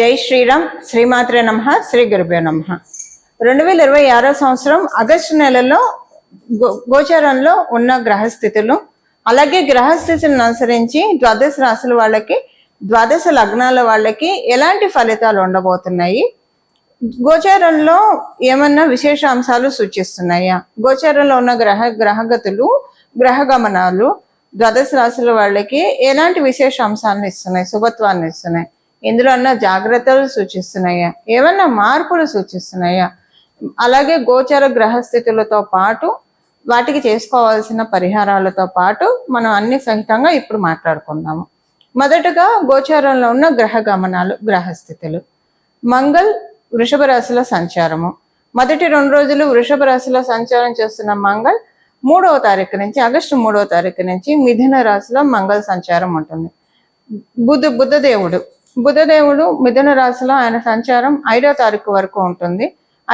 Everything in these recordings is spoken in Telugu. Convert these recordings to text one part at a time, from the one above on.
జై శ్రీరామ్. శ్రీమాత్రే నమః. శ్రీ గురుభ్యో నమః. 2026 సంవత్సరం ఆగస్టు నెలలో గోచారంలో ఉన్న గ్రహస్థితులు, అలాగే గ్రహస్థితులను అనుసరించి ద్వాదశ రాశుల వాళ్ళకి, ద్వాదశ లగ్నాల వాళ్ళకి ఎలాంటి ఫలితాలు ఉండబోతున్నాయి, గోచారంలో ఏమన్నా విశేష అంశాలు సూచిస్తున్నాయా, గోచారంలో ఉన్న గ్రహగతులు, గ్రహగమనాలు ద్వాదశ రాశుల వాళ్ళకి ఎలాంటి విశేష అంశాలను ఇస్తున్నాయి, శుభత్వాన్ని ఇస్తున్నాయి, ఇందులో అన్న జాగ్రత్తలు సూచిస్తున్నాయా, ఏమన్నా మార్పులు సూచిస్తున్నాయా, అలాగే గోచర గ్రహస్థితులతో పాటు వాటికి చేసుకోవాల్సిన పరిహారాలతో పాటు మనం అన్ని సహితంగా ఇప్పుడు మాట్లాడుకుందాము. మొదటగా గోచారంలో ఉన్న గ్రహ గమనాలు, గ్రహస్థితులు. మంగళ్ వృషభ రాశిలో సంచారము. మొదటి 2 రోజులు వృషభ రాశిలో సంచారం చేస్తున్న మంగళ్ 3వ తారీఖు నుంచి, ఆగస్టు 3వ తారీఖు నుంచి మిథున రాశిలో మంగళ సంచారం ఉంటుంది. బుధదేవుడు మిథున రాశిలో ఆయన సంచారం 5వ తారీఖు వరకు ఉంటుంది.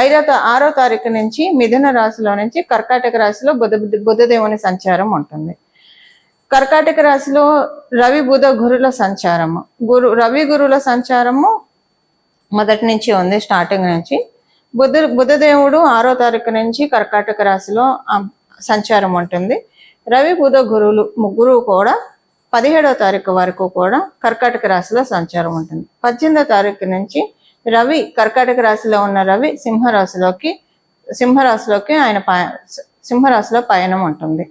6వ తారీఖు నుంచి మిథున రాశిలో నుంచి కర్కాటక రాశిలో బుధదేవుని సంచారం ఉంటుంది. కర్కాటక రాశిలో రవి బుధ గురుల సంచారము, రవి గురుల సంచారము మొదటి నుంచి ఉంది, స్టార్టింగ్ నుంచి. బుధదేవుడు 6వ తారీఖు నుంచి కర్కాటక రాశిలో సంచారం ఉంటుంది. రవి బుధ గురువులు ముగ్గురు కూడా 17వ తారీఖు వరకు కూడా కర్కాటక రాశిలో సంచారం ఉంటుంది. 18వ తారీఖు నుంచి రవి కర్కాటక రాశిలో ఉన్న రవి సింహరాశిలోకి ఆయన సింహరాశిలో పయనం ఉంటుంది.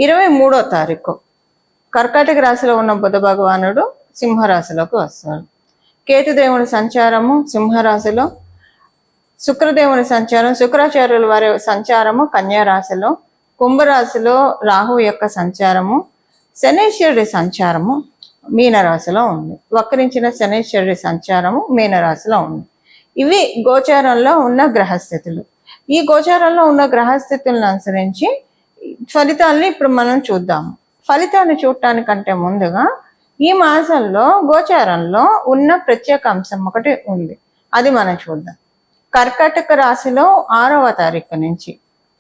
23వ తారీఖు కర్కాటక రాశిలో ఉన్న బుధ భగవానుడు సింహరాశిలోకి వస్తాడు. కేతుదేవుని సంచారము సింహరాశిలో, శుక్రదేవుని సంచారం, శుక్రాచార్యుల వారి సంచారము కన్యా రాశిలో, కుంభరాశిలో రాహు యొక్క సంచారము, శనీశ్వరుడి సంచారము మీనరాశిలో ఉంది. వక్రించిన శనీశ్వరుడి సంచారము మీనరాశిలో ఉంది. ఇవి గోచారంలో ఉన్న గ్రహస్థితులు. ఈ గోచారంలో ఉన్న గ్రహస్థితులను అనుసరించి ఫలితాలని ఇప్పుడు మనం చూద్దాము. ఫలితాన్ని చూడటానికంటే ముందుగా ఈ మాసంలో గోచారంలో ఉన్న ప్రత్యేక అంశం ఒకటి ఉంది, అది మనం చూద్దాం. కర్కాటక రాశిలో 6వ తారీఖు నుంచి,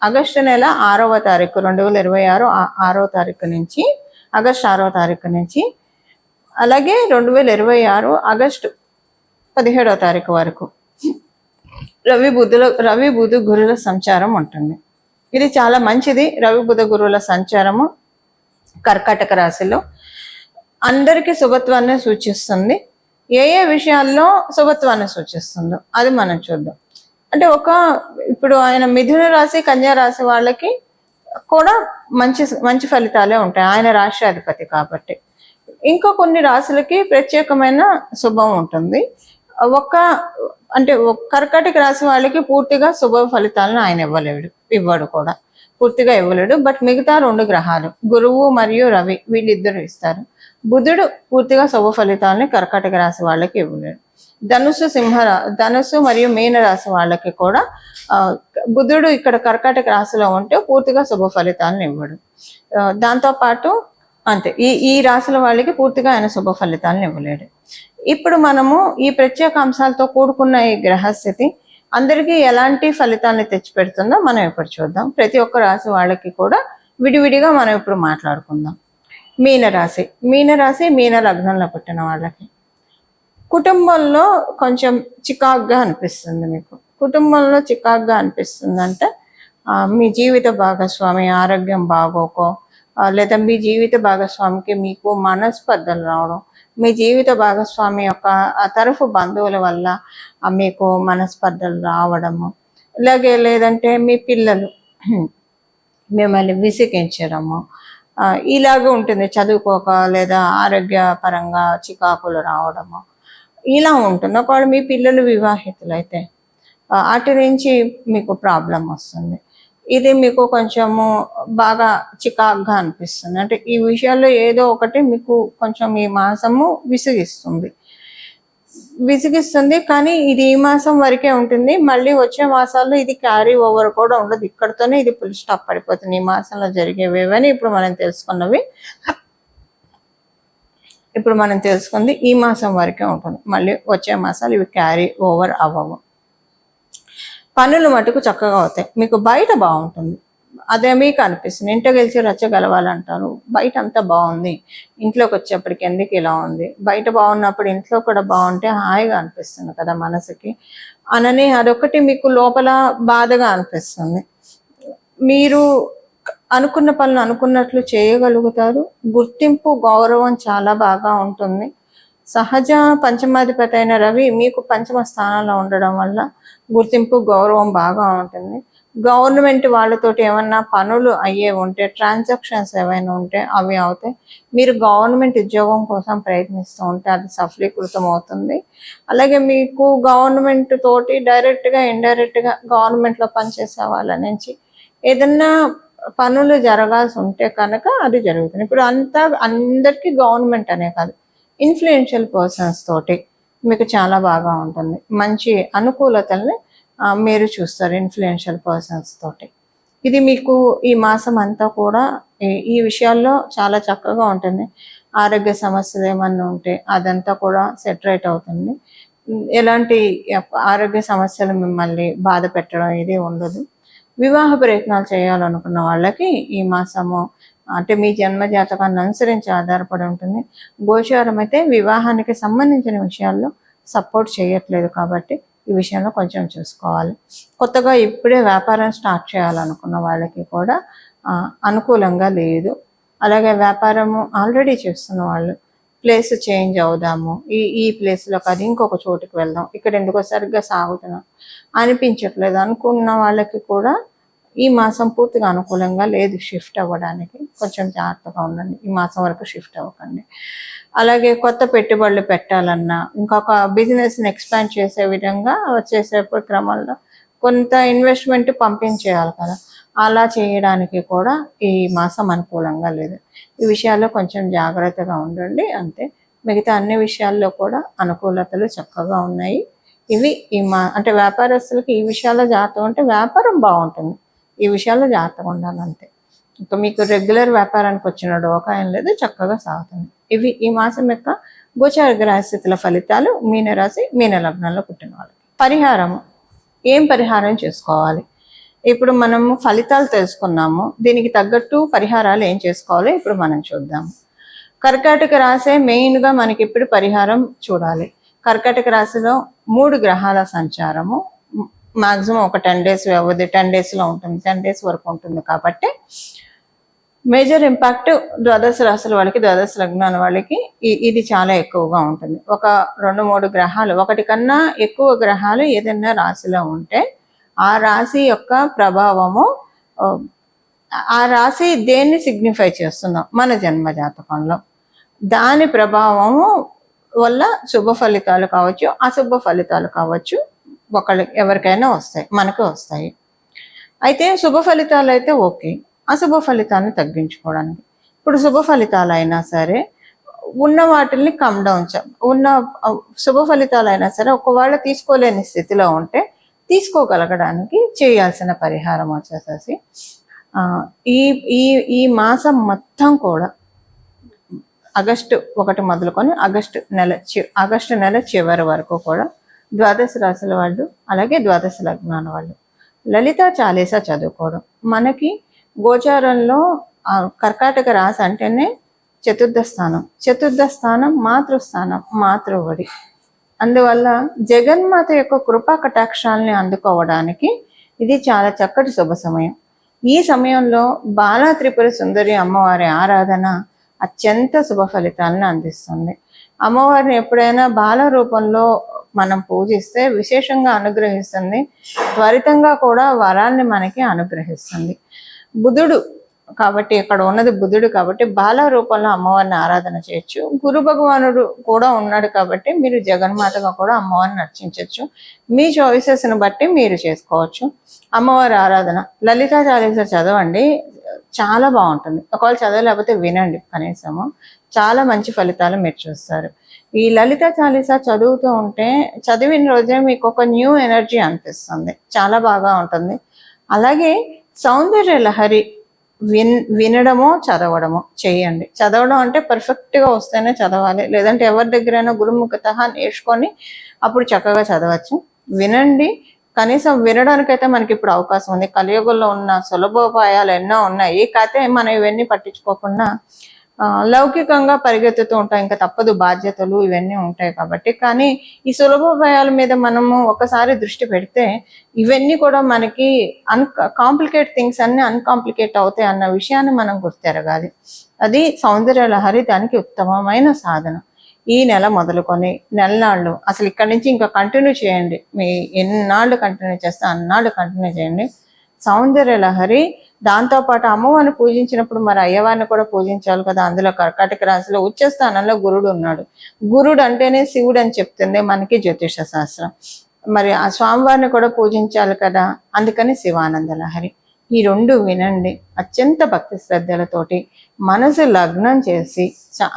ఆగస్టు నెల 6వ తారీఖు 2026 6వ తారీఖు నుంచి, ఆగస్టు 6వ తారీఖు నుంచి, అలాగే 2026 ఆగస్టు 17వ తారీఖు వరకు రవి బుధ గురుల సంచారం ఉంటుంది. ఇది చాలా మంచిది. రవి బుధ గురువుల సంచారము కర్కాటక రాశిలో అందరికీ శుభత్వాన్ని సూచిస్తుంది. ఏ విషయాల్లో శుభత్వాన్ని సూచిస్తుందో అది మనం చూద్దాం. అంటే ఇప్పుడు ఆయన మిథున రాశి, కన్యా రాశి వాళ్ళకి కూడా మంచి ఫలితాలే ఉంటాయి, ఆయన రాశి అధిపతి కాబట్టి. ఇంకా కొన్ని రాశులకి ప్రత్యేకమైన శుభం ఉంటుంది. కర్కాటక రాశి వాళ్ళకి పూర్తిగా శుభ ఫలితాలను ఆయన ఇవ్వడు కూడా, పూర్తిగా ఇవ్వలేడు. బట్ మిగతా 2 గ్రహాలు గురువు మరియు రవి వీళ్ళిద్దరు ఇస్తారు. బుధుడు పూర్తిగా శుభ ఫలితాలని కర్కాటక రాశి వాళ్ళకి ఇవ్వలేడు. ధనుసు మరియు మీన రాశి వాళ్ళకి కూడా బుధుడు ఇక్కడ కర్కాటక రాశిలో ఉంటే పూర్తిగా శుభ ఫలితాలను ఇవ్వడు. దాంతోపాటు అంతే, ఈ రాశుల వాళ్ళకి పూర్తిగా ఆయన శుభ ఫలితాలను ఇవ్వలేడు. ఇప్పుడు మనము ఈ ప్రత్యేక అంశాలతో కూడుకున్న ఈ గ్రహస్థితి అందరికీ ఎలాంటి ఫలితాన్ని తెచ్చిపెడుతుందో మనం ఇప్పుడు చూద్దాం. ప్రతి ఒక్క రాశి వాళ్ళకి కూడా విడివిడిగా మనం ఇప్పుడు మాట్లాడుకుందాం. మీనరాశి మీన లగ్నంలో పుట్టిన వాళ్ళకి కుటుంబంలో కొంచెం చికాగ్గా అనిపిస్తుంది. మీకు కుటుంబంలో చికాగ్గా అనిపిస్తుందంటే మీ జీవిత భాగస్వామి ఆరోగ్యం బాగోకో, లేదా మీ జీవిత భాగస్వామికి మీకు మనస్పర్ధలు రావడం, మీ జీవిత భాగస్వామి యొక్క తరఫు బంధువుల వల్ల మీకు మనస్పర్ధలు రావడము, లేదంటే మీ పిల్లలు మిమ్మల్ని విసిగించడము, ఇలాగ ఉంటుంది. చదువుకోక లేదా ఆరోగ్యపరంగా చికాకులు రావడము ఇలా ఉంటుంది. ఒకవేళ మీ పిల్లలు వివాహితులైతే అటు నుంచి మీకు ప్రాబ్లం వస్తుంది. ఇది మీకు కొంచెము బాగా చికాగ్గా అనిపిస్తుంది. అంటే ఈ విషయాల్లో ఏదో ఒకటి మీకు కొంచెం ఈ మాసము విసిగిస్తుంది. కానీ ఇది ఈ మాసం వరకే ఉంటుంది. మళ్ళీ వచ్చే మాసాల్లో ఇది క్యారీ ఓవర్ కూడా ఉండదు. ఇక్కడతోనే ఇది ఫుల్ స్టాప్ పడిపోతుంది. ఈ మాసంలో జరిగేవేవని ఇప్పుడు మనం తెలుసుకుంది ఈ మాసం వరకే ఉంటుంది. మళ్ళీ వచ్చే మాసాలు ఇవి క్యారీ ఓవర్ అవ్వవు. పనులు మటుకు చక్కగా అవుతాయి. మీకు బయట బాగుంటుంది. అదే మీకు అనిపిస్తుంది. ఇంట్లో గెలిచి రచ్చ గెలవాలంటారు, బయట అంతా బాగుంది, ఇంట్లోకి వచ్చేప్పటికి ఎందుకు ఇలా ఉంది, బయట బాగున్నప్పుడు ఇంట్లో కూడా బాగుంటే హాయిగా అనిపిస్తుంది కదా మనసుకి అనని అదొకటి మీకు లోపల బాధగా అనిపిస్తుంది. మీరు అనుకున్న పనులు అనుకున్నట్లు చేయగలుగుతారు. గుర్తింపు గౌరవం చాలా బాగా ఉంటుంది. సహజ పంచమాధిపతి అయిన రవి మీకు పంచమ స్థానంలో ఉండడం వల్ల గుర్తింపు గౌరవం బాగా ఉంటుంది. గవర్నమెంట్ వాళ్ళతోటి ఏమన్నా పనులు అయ్యే ఉంటే, ట్రాన్సాక్షన్స్ ఏవైనా ఉంటే అవి అవుతాయి. మీరు గవర్నమెంట్ ఉద్యోగం కోసం ప్రయత్నిస్తూ ఉంటే అది సఫలీకృతం అవుతుంది. అలాగే మీకు గవర్నమెంట్ తోటి డైరెక్ట్గా ఇండైరెక్ట్గా గవర్నమెంట్లో పనిచేసే వాళ్ళ నుంచి ఏదన్నా పనులు జరగాల్సి ఉంటే కనుక అది జరుగుతుంది. ఇప్పుడు అంతా అందరికీ గవర్నమెంట్ అనే కాదు, ఇన్ఫ్లుయెన్షియల్ పర్సన్స్ తోటి మీకు చాలా బాగా ఉంటుంది. మంచి అనుకూలతల్ని మీరు చూస్తారు ఇన్ఫ్లుయెన్షియల్ పర్సన్స్ తోటి. ఇది మీకు ఈ మాసం అంతా కూడా ఈ విషయాల్లో చాలా చక్కగా ఉంటుంది. ఆరోగ్య సమస్యలు ఏమన్నా ఉంటే అదంతా కూడా సెటరేట్ అవుతుంది. ఎలాంటి ఆరోగ్య సమస్యలు మిమ్మల్ని బాధ పెట్టడం ఇది ఉండదు. వివాహ ప్రయత్నాలు చేయాలనుకున్న వాళ్ళకి ఈ మాసము అంటే మీ జన్మ జాతకాన్ని అనుసరించి ఆధారపడి ఉంటుంది. గోచారం అయితే వివాహానికి సంబంధించిన విషయాల్లో సపోర్ట్ చేయట్లేదు కాబట్టి ఈ విషయంలో కొంచెం చూసుకోవాలి. కొత్తగా ఇప్పుడే వ్యాపారం స్టార్ట్ చేయాలనుకున్న వాళ్ళకి కూడా అనుకూలంగా లేదు. అలాగే వ్యాపారము ఆల్రెడీ చేస్తున్న వాళ్ళు ప్లేస్ చేంజ్ అవుదాము, ఈ ప్లేస్లో కాదు ఇంకొక చోటుకి వెళ్దాం, ఇక్కడ ఎందుకో సరిగ్గా సాగుతున్నాం అనిపించట్లేదు అనుకున్న వాళ్ళకి కూడా ఈ మాసం పూర్తిగా అనుకూలంగా లేదు షిఫ్ట్ అవ్వడానికి. కొంచెం జాగ్రత్తగా ఉండండి, ఈ మాసం వరకు షిఫ్ట్ అవ్వకండి. అలాగే కొత్త పెట్టుబడులు పెట్టాలన్నా, ఇంకొక బిజినెస్ని ఎక్స్పాండ్ చేసే విధంగా వచ్చేసేపు క్రమంలో కొంత ఇన్వెస్ట్మెంట్ పంపించేయాలి కదా, అలా చేయడానికి కూడా ఈ మాసం అనుకూలంగా లేదు. ఈ విషయాల్లో కొంచెం జాగ్రత్తగా ఉండండి అంతే. మిగతా అన్ని విషయాల్లో కూడా అనుకూలతలు చక్కగా ఉన్నాయి. ఇవి అంటే వ్యాపారస్తులకి ఈ విషయాల్లో జాగ్రత్తగా ఉంటే వ్యాపారం బాగుంటుంది. ఈ విషయాల్లో జాగ్రత్తగా ఉండాలంతే. ఇంకా మీకు రెగ్యులర్ వ్యాపారానికి వచ్చిన డోకాయం లేదు, చక్కగా సాగుతుంది. ఇవి ఈ మాసం యొక్క గోచార గ్రహస్థితుల ఫలితాలు మీనరాశి మీన లగ్నంలో పుట్టిన వాళ్ళకి. పరిహారము ఏం పరిహారం చేసుకోవాలి? ఇప్పుడు మనము ఫలితాలు తెలుసుకున్నాము, దీనికి తగ్గట్టు పరిహారాలు ఏం చేసుకోవాలో ఇప్పుడు మనం చూద్దాము. కర్కాటక రాశి మెయిన్గా మనకి ఇప్పుడు పరిహారం చూడాలి. కర్కాటక రాశిలో 3 గ్రహాల సంచారము మాక్సిమం ఒక 10 days వ్యవధి, 10 daysలో ఉంటుంది, 10 days వరకు ఉంటుంది కాబట్టి మేజర్ ఇంపాక్ట్ ద్వాదశ రాశుల వాళ్ళకి, ద్వాదశ లగ్నాల వాళ్ళకి ఇది చాలా ఎక్కువగా ఉంటుంది. ఒక 2-3 గ్రహాలు, ఒకటి కన్నా ఎక్కువ గ్రహాలు ఏదైనా రాశిలో ఉంటే ఆ రాశి యొక్క ప్రభావము, ఆ రాశి దేన్ని సిగ్నిఫై చేస్తుందో మన జన్మ జాతకంలో దాని ప్రభావము వల్ల శుభ ఫలితాలు కావచ్చు, అశుభ ఫలితాలు కావచ్చు, ఎవరికైనా వస్తాయి, మనకు వస్తాయి. అయితే శుభ ఫలితాలు అయితే ఓకే, అశుభ ఫలితాలను తగ్గించుకోవడానికి ఇప్పుడు శుభ ఫలితాలు అయినా సరే ఉన్న వాటిల్ని కమ్ డౌన్, ఉన్న శుభ ఫలితాలు అయినా సరే ఒకవేళ తీసుకోలేని స్థితిలో ఉంటే తీసుకోగలగడానికి చేయాల్సిన పరిహారం వచ్చేసేసి ఈ మాసం మొత్తం కూడా ఆగస్టు 1 మొదలుకొని ఆగస్టు నెల చివరి వరకు కూడా ద్వాదశ రాశుల వాళ్ళు అలాగే ద్వాదశ లగ్నాల వాళ్ళు లలిత చాలీసా చదువుకోవడం. మనకి గోచారంలో కర్కాటక రాశి అంటేనే చతుర్థ స్థానం మాతృస్థానం, మాతృవడి. అందువల్ల జగన్మాత యొక్క కృపా కటాక్షాలని అందుకోవడానికి ఇది చాలా చక్కటి శుభ సమయం. ఈ సమయంలో బాలా త్రిపుర సుందరి అమ్మవారి ఆరాధన అత్యంత శుభ ఫలితాలను అందిస్తుంది. అమ్మవారిని ఎప్పుడైనా బాల రూపంలో మనం పూజిస్తే విశేషంగా అనుగ్రహిస్తుంది, త్వరితంగా కూడా వరాన్ని మనకి అనుగ్రహిస్తుంది. బుధుడు కాబట్టి ఇక్కడ ఉన్నది బుధుడు కాబట్టి బాల రూపంలో అమ్మవారిని ఆరాధన చేయొచ్చు. గురు భగవానుడు కూడా ఉన్నాడు కాబట్టి మీరు జగన్మాతగా కూడా అమ్మవారిని అర్చించవచ్చు. మీ చాయిసెస్ని బట్టి మీరు చేసుకోవచ్చు. అమ్మవారి ఆరాధన లలితా చాలీసా చదవండి, చాలా బాగుంటుంది. ఒకవేళ చదవలేకపోతే వినండి, కనీసము చాలా మంచి ఫలితాలు మీరు చూస్తారు. ఈ లలిత చాలీసా చదువుతూ ఉంటే చదివిన రోజే మీకు ఒక న్యూ ఎనర్జీ అనిపిస్తుంది, చాలా బాగా ఉంటుంది. అలాగే సౌందర్య లహరి వినడమో చదవడమో చేయండి. చదవడం అంటే పర్ఫెక్ట్గా వస్తేనే చదవాలి, లేదంటే ఎవరి దగ్గరైనా గురుముఖత నేర్చుకొని అప్పుడు చక్కగా చదవచ్చు. వినండి, కనీసం వినడానికైతే మనకి ఇప్పుడు అవకాశం ఉంది. కలియుగంలో ఉన్న సులభోపాయాలు ఎన్నో ఉన్నాయి. కాకపోతే మనం ఇవన్నీ పట్టించుకోకుండా లౌకికంగా పరిగెత్తుతూ ఉంటాం. ఇంకా తప్పదు, బాధ్యతలు ఇవన్నీ ఉంటాయి కాబట్టి. కానీ ఈ సులభోపాయాల మీద మనము ఒకసారి దృష్టి పెడితే ఇవన్నీ కూడా మనకి కాంప్లికేట్ థింగ్స్ అన్ని అన్కాంప్లికేట్ అవుతాయి అన్న విషయాన్ని మనం గుర్తెరగాలి. అది సౌందర్య లహరి దానికి ఉత్తమమైన సాధన. ఈ నెల మొదలుకొని నెలనాళ్ళు అసలు ఇక్కడి నుంచి ఇంకా కంటిన్యూ చేయండి. మీ ఎన్నాళ్ళు కంటిన్యూ చేస్తే అన్నాళ్ళు కంటిన్యూ చేయండి. సౌందర్య లహరి. దాంతోపాటు అమ్మవారిని పూజించినప్పుడు మరి అయ్యవారిని కూడా పూజించాలి కదా. అందులో కర్కాటక రాశిలో ఉచ్చ స్థానంలో గురుడు ఉన్నాడు. గురుడు అంటేనే శివుడు అని చెప్తుంది మనకి జ్యోతిష శాస్త్రం. మరి ఆ స్వామివారిని కూడా పూజించాలి కదా, అందుకని శివానంద లహరి. ఈ రెండు వినండి అత్యంత భక్తి శ్రద్ధలతోటి మనసు లగ్నం చేసి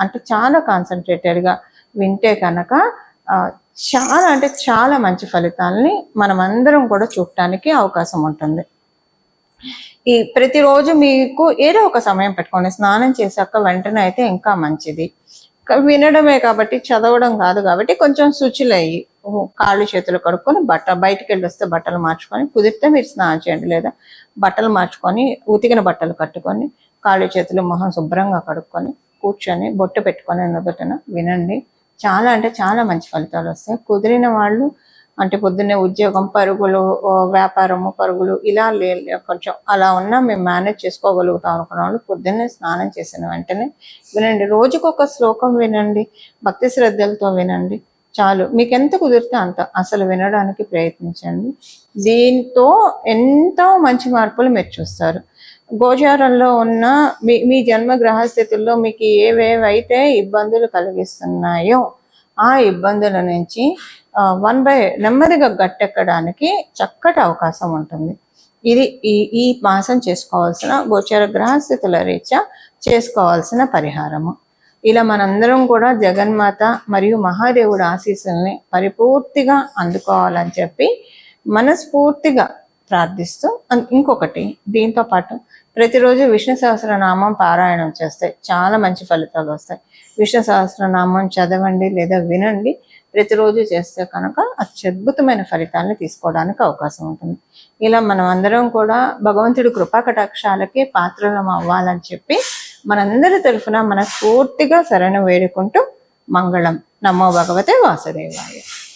అంటే చాలా కాన్సన్ట్రేటెడ్గా వింటే కనుక చాలా అంటే చాలా మంచి ఫలితాలని మనమందరం కూడా చూడటానికి అవకాశం ఉంటుంది. ఈ ప్రతిరోజు మీకు ఏదో ఒక సమయం పెట్టుకోండి. స్నానం చేశాక వెంటనే అయితే ఇంకా మంచిది. వినడమే కాబట్టి, చదవడం కాదు కాబట్టి కొంచెం శుచులయ్యి కాళ్ళు చేతులు కడుక్కొని బయటికి వెళ్ళి వస్తే బట్టలు మార్చుకొని, కుదిరితే మీరు స్నానం చేయండి, లేదా బట్టలు మార్చుకొని ఉతికిన బట్టలు కట్టుకొని కాళ్ళు చేతులు మొహం శుభ్రంగా కడుక్కొని కూర్చొని బొట్టు పెట్టుకొని నుదుటన వినండి. చాలా అంటే చాలా మంచి ఫలితాలు వస్తాయి. కుదిరిన వాళ్ళు అంటే పొద్దున్నే ఉద్యోగం, పరుగులు, వ్యాపారము, పరుగులు ఇలా కొంచెం అలా ఉన్నా మేము మేనేజ్ చేసుకోగలుగుతాం అనుకున్న వాళ్ళు పొద్దున్నే స్నానం చేసిన వెంటనే వినండి. రోజుకొక శ్లోకం వినండి, భక్తి శ్రద్ధలతో వినండి. చాలు, మీకు ఎంత కుదిరితే అంత అసలు వినడానికి ప్రయత్నించండి. దీంతో ఎంతో మంచి మార్పులు మీరు చూస్తారు. గోచారంలో ఉన్న మీ జన్మ గ్రహస్థితుల్లో మీకు ఏవేవైతే ఇబ్బందులు కలిగిస్తున్నాయో ఆ ఇబ్బందుల నుంచి నెమ్మదిగా గట్టెక్కడానికి చక్కటి అవకాశం ఉంటుంది. ఇది ఈ మాసం చేసుకోవాల్సిన గోచర గ్రహస్థితుల రీత్యా చేసుకోవాల్సిన పరిహారము. ఇలా మనందరం కూడా జగన్మాత మరియు మహాదేవుడు ఆశీస్సుల్ని పరిపూర్తిగా అందుకోవాలని చెప్పి మనస్ఫూర్తిగా ప్రార్థిస్తూ, ఇంకొకటి దీంతో పాటు ప్రతిరోజు విష్ణు సహస్రనామం పారాయణం చేస్తే చాలా మంచి ఫలితాలు వస్తాయి. విష్ణు సహస్రనామం చదవండి లేదా వినండి. ప్రతిరోజు చేస్తే కనుక అత్యద్భుతమైన ఫలితాలను తీసుకోవడానికి అవకాశం ఉంటుంది. ఇలా మనం అందరం కూడా భగవంతుడి కృపా కటాక్షాలకి పాత్రలం అవ్వాలని చెప్పి మనందరి తరఫున మనస్ఫూర్తిగా శరణు వేడుకుంటూ మంగళం. నమో భగవతే వాసుదేవాయ.